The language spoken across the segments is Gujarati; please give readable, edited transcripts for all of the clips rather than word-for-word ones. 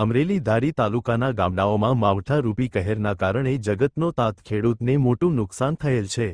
અમરેલી ધારી તાલુકાના ગામડાઓમાં માવઠારૂપી કહેરના કારણે જગતનો તાત ખેડૂતને મોટું નુકસાન થયેલ છે।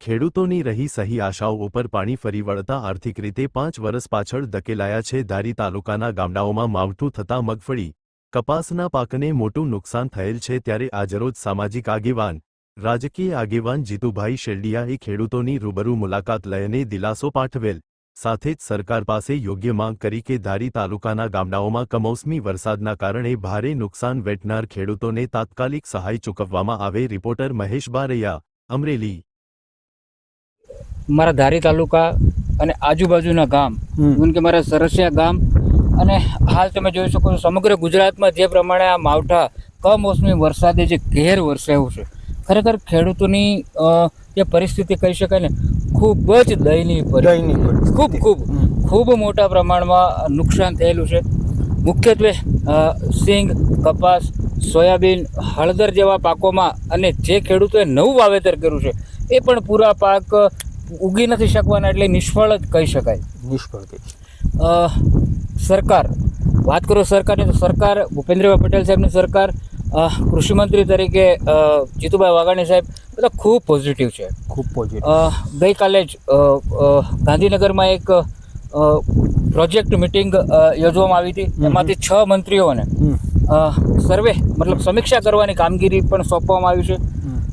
ખેડૂતોની રહી સહી આશાઓ ઉપર પાણી ફરી વળતા આર્થિક રીતે 5 વર્ષ પાછળ ધકેલાયા છે। ધારી તાલુકાના ગામડાઓમાં માવઠું થતાં મગફળી, કપાસના પાકને મોટું નુકસાન થયેલ છે। ત્યારે આજરોજ સામાજિક આગેવાન, રાજકીય આગેવાન જીતુભાઈ શેરડિયાએ ખેડૂતોની રૂબરૂ મુલાકાત લઈને દિલાસો પાઠવેલ, સાથે જ સરકાર પાસે યોગ્ય માંગ કરી કે ધારી તાલુકાના ગામડાઓમાં કમોસમી વરસાદના કારણે ભારે નુકસાન વેઠનાર ખેડૂતોને તાત્કાલિક સહાય ચૂકવવામાં આવે। રિપોર્ટર મહેશ બારૈયા, અમરેલી। મારા ધારી તાલુકા અને આજુબાજુના ગામ જેમ કે મારા સરસિયા ગામ અને હાલ તમે જોઈ શકો છો સમગ્ર ગુજરાતમાં જે પ્રમાણે આ માવઠા કમોસમી વરસાદે જે ઘેર વરસાવ્યું છે, ખરેખર ખેડૂતોની જે પરિસ્થિતિ કહી શકાય ને ખૂબ જ દયનીય, ખૂબ મોટા પ્રમાણમાં નુકસાન થયેલું છે। મુખ્યત્વે સિંગ, કપાસ, સોયાબીન, હળદર જેવા પાકોમાં અને જે ખેડૂતોએ નવું વાવેતર કર્યું છે એ પણ પૂરા પાક ઉગી નથી શકવાના, એટલે નિષ્ફળ જ કહી શકાય। સરકાર, વાત કરો સરકારની તો સરકાર ભૂપેન્દ્રભાઈ પટેલ સાહેબની સરકાર, કૃષિમંત્રી તરીકે જીતુભાઈ વાઘાણી સાહેબ બધા ખૂબ પોઝિટિવ છે, ખૂબ પોઝિટિવ। ગઈકાલે જ ગાંધીનગરમાં એક પ્રોજેક્ટ મિટિંગ યોજવામાં આવી હતી, એમાંથી 6 મંત્રીઓને સર્વે મતલબ સમીક્ષા કરવાની કામગીરી પણ સોંપવામાં આવી છે।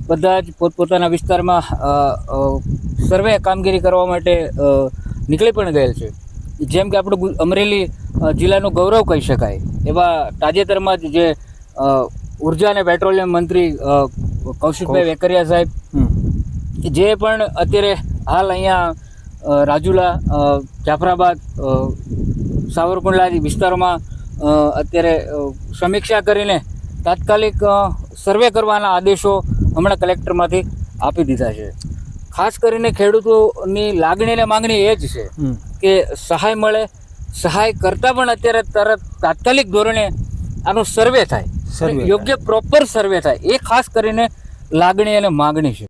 બધા જ પોતપોતાના વિસ્તારમાં સર્વે કામગીરી કરવા માટે નીકળી પણ ગયેલ છે। જેમ કે આપણું અમરેલી જિલ્લાનું ગૌરવ કહી શકાય એવા તાજેતરમાં જ જે ઉર્જા અને પેટ્રોલિયમ મંત્રી કૌશિકભાઈ વેકરિયા સાહેબ, જે પણ અત્યારે હાલ અહીંયા રાજુલા, જાફરાબાદ, સાવરકુંડલા વિસ્તારોમાં અત્યારે સમીક્ષા કરીને તાત્કાલિક સર્વે કરવાના આદેશો હમણાં કલેક્ટરમાંથી આપી દીધા છે। ખાસ કરીને ખેડૂતોની લાગણી અને માંગણી એ જ છે કે સહાય મળે, સહાય કરતાં પણ અત્યારે તરત તાત્કાલિક ધોરણે આનો સર્વે થાય, યોગ્ય પ્રોપર સર્વે થાય, એ ખાસ કરીને લાગણી અને માંગણી છે।